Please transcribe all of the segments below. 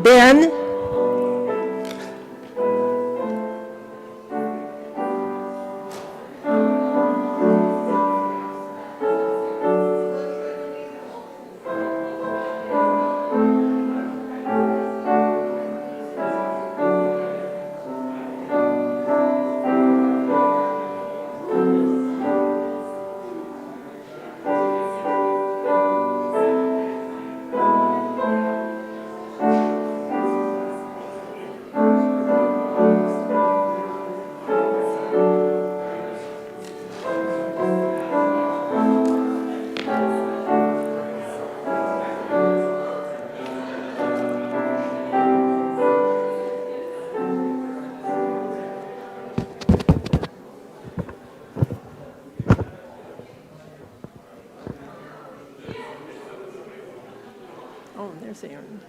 Ben. Oh, there's Aaron.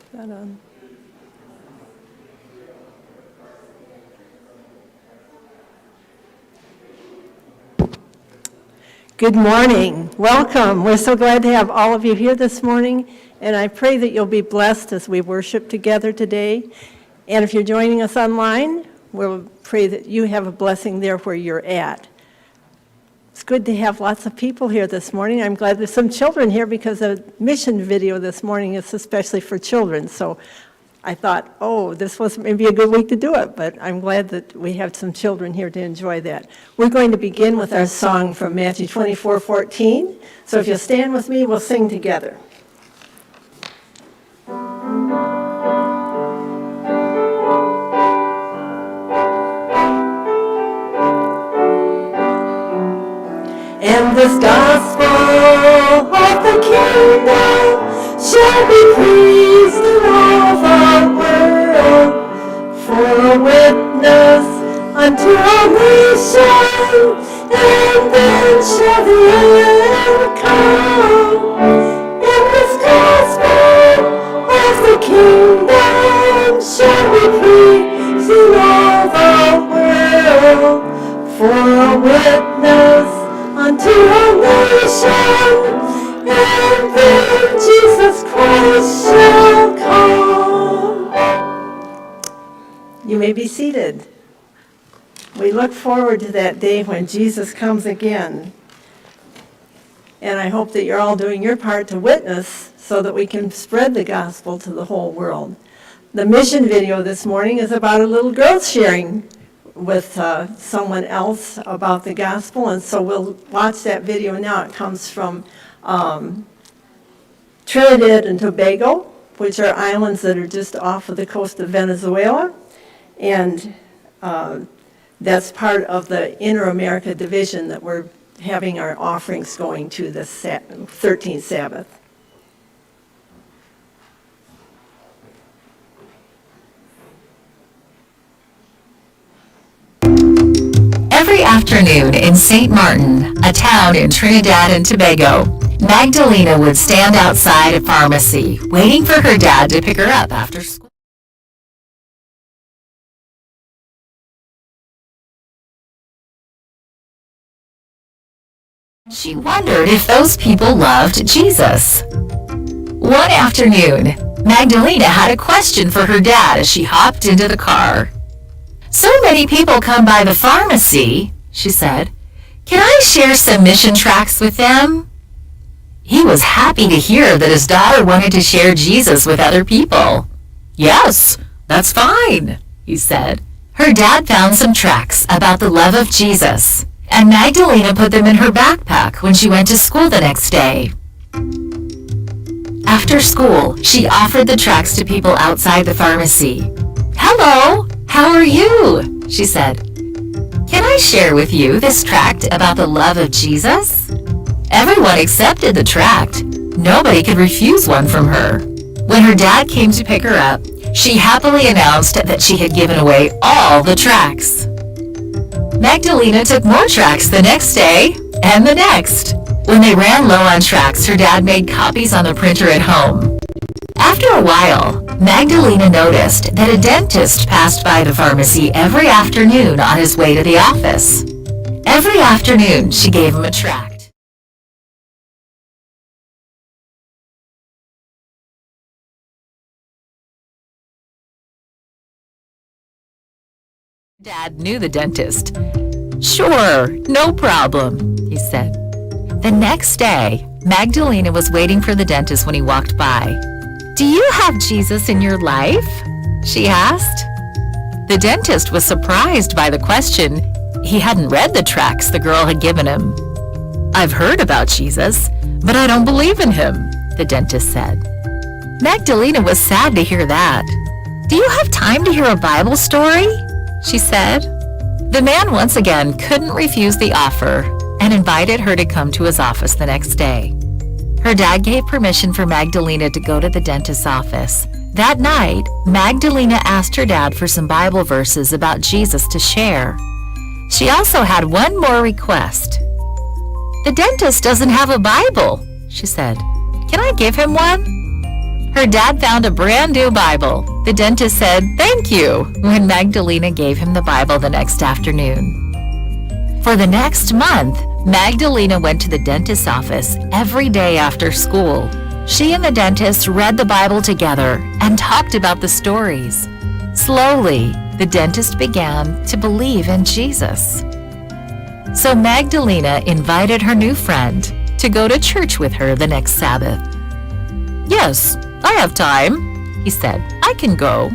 Is that on? Good morning. Welcome. We're so glad to have all of you here this morning, and I pray that you'll be blessed as we worship together today. And if you're joining us online, we'll pray that you have a blessing there where you're at. It's good to have lots of people here this morning. I'm glad there's some children here because the mission video this morning is especially for children. So I thought, oh, this was maybe a good week to do it, but I'm glad that we have some children here to enjoy that. We're going to begin with our song from Matthew 24:14. So if you'll stand with me, we'll sing together. And this gospel of the kingdom shall be preached in all the world for a witness unto all nations, and then shall the end come. And this gospel of the kingdom shall be preached in all the world for a witness unto all nations, and then Jesus Christ shall come. You may be seated. We look forward to that day when Jesus comes again. And I hope that you're all doing your part to witness so that we can spread the gospel to the whole world. The mission video this morning is about a little girl sharing with someone else about the gospel, and so we'll watch that video now. It comes from Trinidad and Tobago, which are islands that are just off of the coast of Venezuela, and that's part of the Inter-America division that we're having our offerings going to this 13th Sabbath. Every afternoon in St. Martin, a town in Trinidad and Tobago, Magdalena would stand outside a pharmacy, waiting for her dad to pick her up after school. She wondered if those people loved Jesus. One afternoon, Magdalena had a question for her dad as she hopped into the car. "So many people come by the pharmacy," she said. "Can I share some mission tracts with them?" He was happy to hear that his daughter wanted to share Jesus with other people. "Yes, that's fine," he said. Her dad found some tracts about the love of Jesus, and Magdalena put them in her backpack when she went to school the next day. After school, she offered the tracts to people outside the pharmacy. "Hello, how are you?" she said. "Can I share with you this tract about the love of Jesus?" Everyone accepted the tract. Nobody could refuse one from her. When her dad came to pick her up, she happily announced that she had given away all the tracts. Magdalena took more tracts the next day and the next. When they ran low on tracts, her dad made copies on the printer at home. After a while, Magdalena noticed that a dentist passed by the pharmacy every afternoon on his way to the office. Every afternoon, she gave him a tract. Dad knew the dentist. "Sure, no problem," he said. The next day, Magdalena was waiting for the dentist when he walked by. "Do you have Jesus in your life?" she asked. The dentist was surprised by the question. He hadn't read the tracts the girl had given him. "I've heard about Jesus, but I don't believe in him," the dentist said. Magdalena was sad to hear that. "Do you have time to hear a Bible story?" she said. The man once again couldn't refuse the offer and invited her to come to his office the next day. Her dad gave permission for Magdalena to go to the dentist's office. That night, Magdalena asked her dad for some Bible verses about Jesus to share. She also had one more request. "The dentist doesn't have a Bible," she said. "Can I give him one?" Her dad found a brand new Bible. The dentist said, "Thank you," when Magdalena gave him the Bible the next afternoon. For the next month, Magdalena went to the dentist's office every day after school. She and the dentist read the Bible together and talked about the stories. Slowly, the dentist began to believe in Jesus. So Magdalena invited her new friend to go to church with her the next Sabbath. "Yes, I have time," he said. "I can go."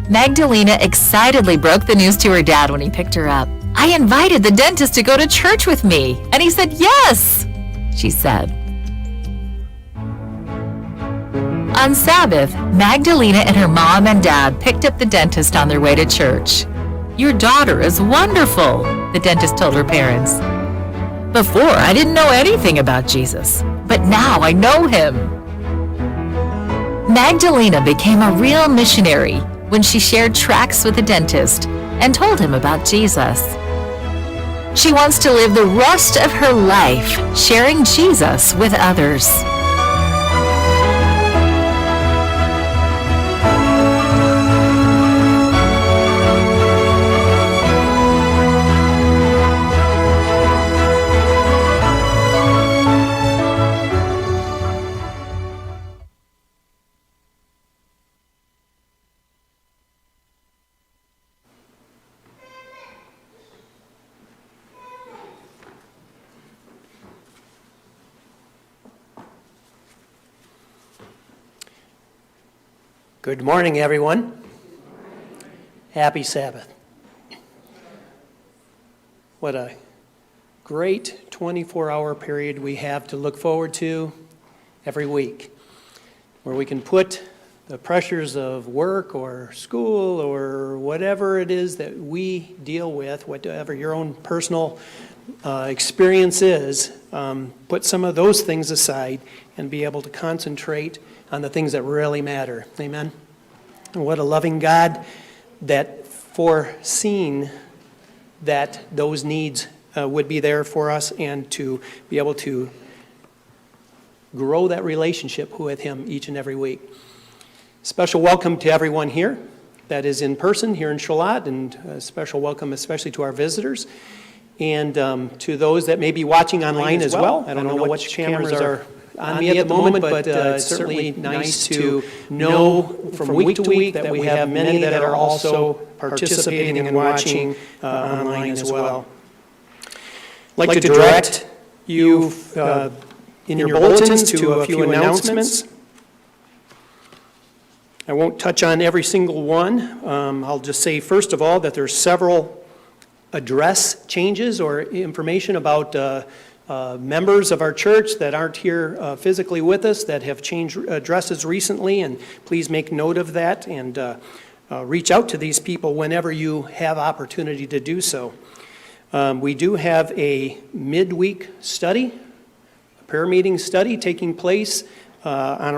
Magdalena excitedly broke the news to her dad when he picked her up. "I invited the dentist to go to church with me, and he said yes," she said. On Sabbath, Magdalena and her mom and dad picked up the dentist on their way to church. "Your daughter is wonderful," the dentist told her parents. "Before, I didn't know anything about Jesus, but now I know him." Magdalena became a real missionary when she shared tracts with the dentist and told him about Jesus. She wants to live the rest of her life sharing Jesus with others. Good morning, everyone. Happy Sabbath. What a great 24-hour period we have to look forward to every week, where we can put the pressures of work or school or whatever it is that we deal with, whatever your own personal experience is, put some of those things aside and be able to concentrate on the things that really matter. Amen? And what a loving God that foreseen that those needs would be there for us and to be able to grow that relationship with Him each and every week. Special welcome to everyone here that is in person here in Charlotte, and a special welcome especially to our visitors and to those that may be watching online as well. I don't know which cameras are on me at the moment, but it's certainly nice to know from week to week that we have many that are also participating and watching online as well. I'd like to direct you in your bulletins to a few announcements. I won't touch on every single one. I'll just say, first of all, that there's several address changes or information about members of our church that aren't here physically with us that have changed addresses recently, and please make note of that and reach out to these people whenever you have opportunity to do so. We do have a midweek study, a prayer meeting study taking place on a